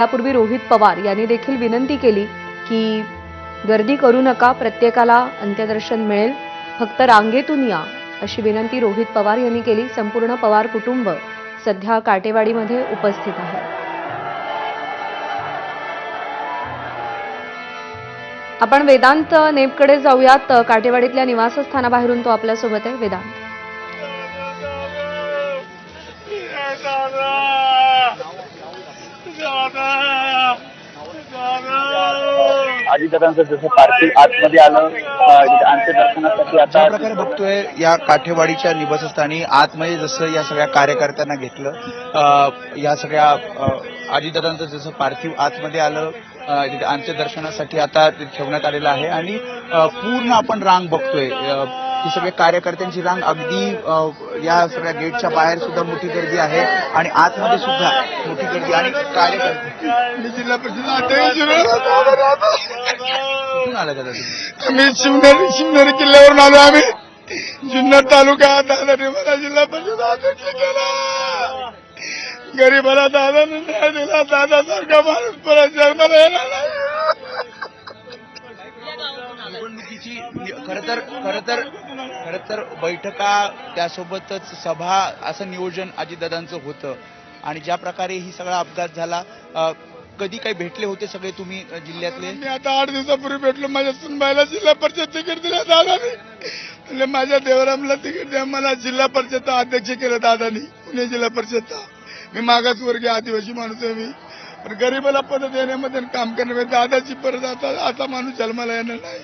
यापूर्वी रोहित पवार यांनी देखील विनंती केली की गर्दी करू नका, प्रत्येकाला अंत्यदर्शन मिळेल, फक्त रांगेतून या, अशी विनंती रोहित पवार यांनी केली। संपूर्ण पवार कुटुंब सध्या काटेवाडीमध्ये उपस्थित आहे। आपण वेदांत नेपकडे जाऊयात। काटेवाडीतल्या निवासस्थानाबाहेरून तो आपल्यासोबत आहे। वेदांत, अजितदादांचं जसं पार्थिव आतमध्ये आलं अंत्यदर्शनासाठी आता प्रकारे बघतोय या काठेवाडीच्या निवासस्थानी आतमध्ये जसं या सगळ्या कार्यकर्त्यांना घेतलं, या सगळ्या अजितदादांचं जसं पार्थिव आतमध्ये आलं अंत्यदर्शनासाठी आता ठेवण्यात आलेलं आहे आणि पूर्ण आपण रांग बघतोय। ही सगळ्या कार्यकर्त्यांची रांग अगदी या सगळ्या गेटच्या बाहेर सुद्धा मोठी गर्दी आहे आणि आतमध्ये सुद्धा मोठी गर्दी आणि कार्यकर्ते। जिल्हा परिषद कुठून आला दादा तुम्ही? आम्ही शिवनेरी किल्ल्यावरून आलो। आम्ही जुन्नर तालुका दादा मला जिल्हा परिषद अध्यक्ष केला। गरीबाला दादाने न्याय दिला। दादा सारखा माणूस परत जन्माला येणार नाही। खरं तर बैठका त्यासोबतच सभा असं नियोजन अजितदादांचं होतं आणि ज्या प्रकारे ही सगळा अपघात झाला, कधी काही भेटले होते सगळे तुम्ही जिल्ह्यातले? मी आता 8 दिवसापूर्वी भेटलो। माझ्या सुनबाईला जिल्हा परिषद तिकीट दिलं दादानी। म्हणजे माझ्या देवरामला तिकीट द्या, मला जिल्हा परिषदचा अध्यक्ष केलं दादानी, पुणे जिल्हा परिषदचा। मी मागासवर्गीय आदिवासी माणूस आहे। मी पण गरीबाला पद देण्यामध्ये काम करण्यामध्ये दादाची परत आता माणूस जन्माला येणार नाही।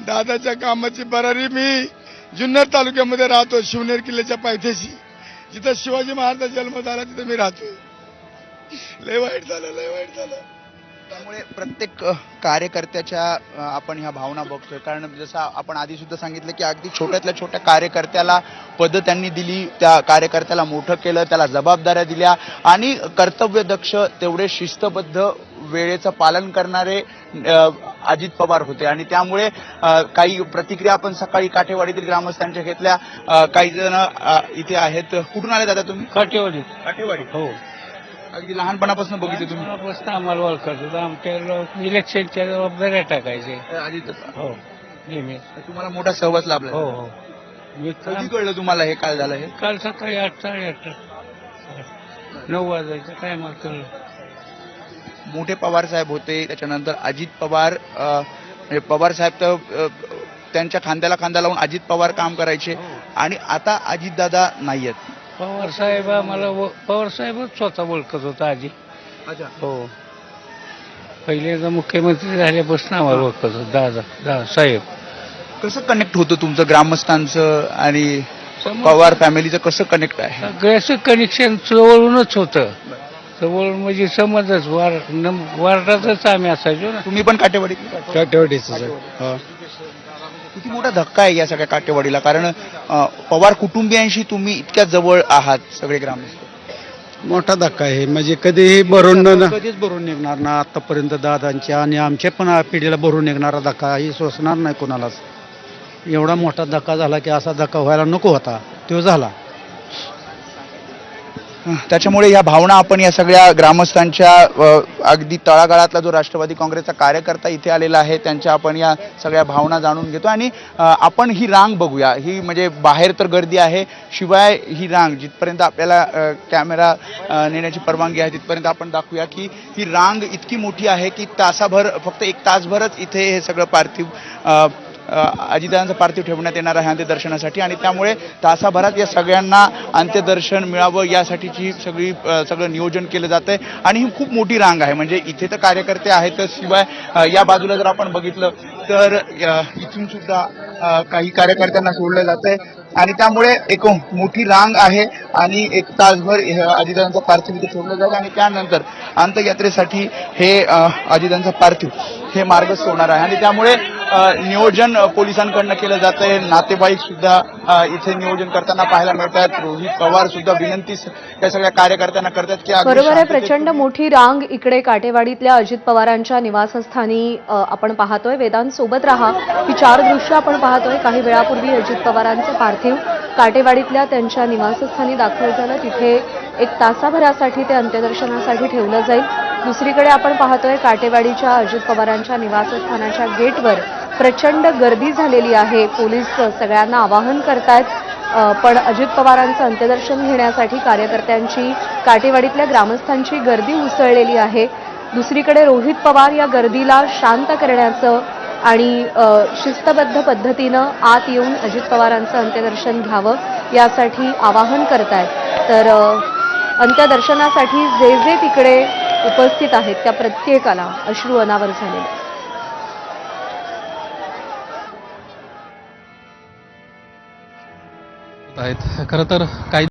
दादाच्या कामाची भरारी मी जुन्नर तालुक्यामध्ये राहतो, शिवनेरी किल्ल्याच्या पायथ्याशी, जिथं शिवाजी महाराजांचा जन्म झाला तिथे मी राहतोय। लय वाईट झालं, लय वाईट झालं। त्यामुळे प्रत्येक कार्यकर्त्याच्या आपण ह्या भावना बघतोय, कारण जसं आपण आधी सुद्धा सांगितलं की अगदी छोट्यातल्या छोट्या कार्यकर्त्याला पदं त्यांनी दिली, त्या कार्यकर्त्याला मोठं केलं, त्याला जबाबदाऱ्या दिल्या आणि कर्तव्यदक्ष तेवढे शिस्तबद्ध वेळेचं पालन करणारे अजित पवार होते आणि त्यामुळे काही प्रतिक्रिया आपण सकाळी काठेवाडीतील ग्रामस्थांच्या घेतल्या। काही जण इथे आहेत। कुठून आले दादा तुम्ही? काटेवाडी। काठेवाडी। हो, अगदी लहानपणापासून बघितले तुम्ही? लहानपणापासून आम्हाला ओळखत होतं। आमच्या इलेक्शनच्या जबाबदाऱ्या टाकायचे। अजित, हो, नेहमी। तुम्हाला मोठा सहवास लाभला? हो हो। मी कधी कळलं तुम्हाला हे काय झालं? हे काल सकाळी 8, 8:30, 9 वाजायच्या टायमाला कळलं। मोठे पवार साहेब होते, त्याच्यानंतर अजित पवार, म्हणजे पवार साहेब तर त्यांच्या खांद्याला खांदा लावून अजित पवार काम करायचे आणि आता अजितदादा नाहीयेत। पवार साहेब आम्हाला पवार साहेबच स्वतः ओळखत होता आधी। अच्छा। हो, पहिल्यांदा मुख्यमंत्री झाल्यापासून आम्हाला ओळखत होतं दादा साहेब। कसं कनेक्ट होतं तुमचं ग्रामस्थांचं आणि पवार फॅमिलीचं कसं कनेक्ट आहे? सगळ्याचं कनेक्शन जवळूनच होतं। जवळ म्हणजे समजच वार्डातच आम्ही असायचो ना। तुम्ही पण काटेवाडी? काटेवाडीच। किती मोठा धक्का आहे या सगळ्या काटेवाडीला, कारण पवार कुटुंबियांशी तुम्ही इतक्या जवळ आहात सगळे ग्रामस्थ। मोठा धक्का आहे, म्हणजे कधीही कधीच भरून निघणार ना। आतापर्यंत दादांच्या आणि आमच्या पण पिढीला भरून निघणारा धक्का ही सोसणार नाही कोणालाच। एवढा मोठा धक्का झाला की असा धक्का व्हायला नको होता, तो झाला। त्याच्यामुळे या भावना आपण या सगळ्या ग्रामस्थांच्या, अगदी तळागाळातला जो राष्ट्रवादी काँग्रेसचा कार्यकर्ता इथे आलेला आहे त्यांच्या आपण या सगळ्या भावना जाणून घेतो आणि आपण ही रांग बघूया। ही म्हणजे बाहेर तर गर्दी आहे, शिवाय ही रांग जिथपर्यंत आपल्याला कॅमेरा नेण्याची परवानगी आहे तिथपर्यंत आपण दाखवूया की ही रांग इतकी मोठी आहे की तासाभर, फक्त 1 तासभरच इथे हे सगळं पार्थिव अजितदादांचं पार्थिव ठेवण्यात येणार आहे अंत्यदर्शनासाठी आणि त्यामुळे तासाभरात या सगळ्यांना अंत्यदर्शन मिळावं यासाठीची सगळं नियोजन केलं जातंय आणि ही खूप मोठी रांग आहे। म्हणजे इथे तर कार्यकर्ते आहेतच, शिवाय या बाजूला जर आपण बघितलं तर इथून सुद्धा काही कार्यकर्त्यांना सोडलं जातंय आणि त्यामुळे एक मोठी रांग आहे आणि 1 तासभर अजितदादांचं पार्थिव इथे ठेवलं जाईल आणि त्यानंतर अंत्ययात्रेसाठी हे अजितदादांचं पार्थिव हे मार्गस्थ होणार आहे आणि त्यामुळे नियोजन पोलिसांकडनं केलं जातंय। नातेवाईक सुद्धा इथे नियोजन करताना पाहायला मिळतात। रोहित पवार सुद्धा विनंती या सगळ्या कार्यकर्त्यांना करतात की बरोबर आहे, प्रचंड मोठी रांग इकडे काटेवाडीतल्या अजित पवारांच्या निवासस्थानी आपण पाहतोय। वेदांत सोबत राहा। ही 4 दृश्य आपण पाहतोय। काही वेळापूर्वी अजित पवारांचं पार्थिव काटेवाडीतल्या त्यांच्या निवासस्थानी दाखल झालं। तिथे 1 तासाभरासाठी ते अंत्यदर्शनासाठी ठेवलं जाईल। दुसरीकडे आपण पाहतोय काटेवाडीच्या अजित पवारांच्या निवासस्थानाच्या गेटवर प्रचंड गर्दी झालेली आहे. पोलीस सगळ्यांना आवाहन करतायत, पण अजित पवारांचं अंत्यदर्शन घेण्यासाठी कार्यकर्त्यांची, काटेवाडीतल्या ग्रामस्थांची गर्दी उसळलेली आहे. दुसरीकडे रोहित पवार या गर्दीला शांत करण्याचं आणि शिस्तबद्ध पद्धतीनं आत येऊन अजित पवारांचं अंत्यदर्शन घ्यावं यासाठी आवाहन करतायत. तर अंत्यदर्शनासाठी जे जे तिकडे उपस्थित आहेत त्या प्रत्येकाला अश्रू अनावर झालेले आहेत. खरं तर काही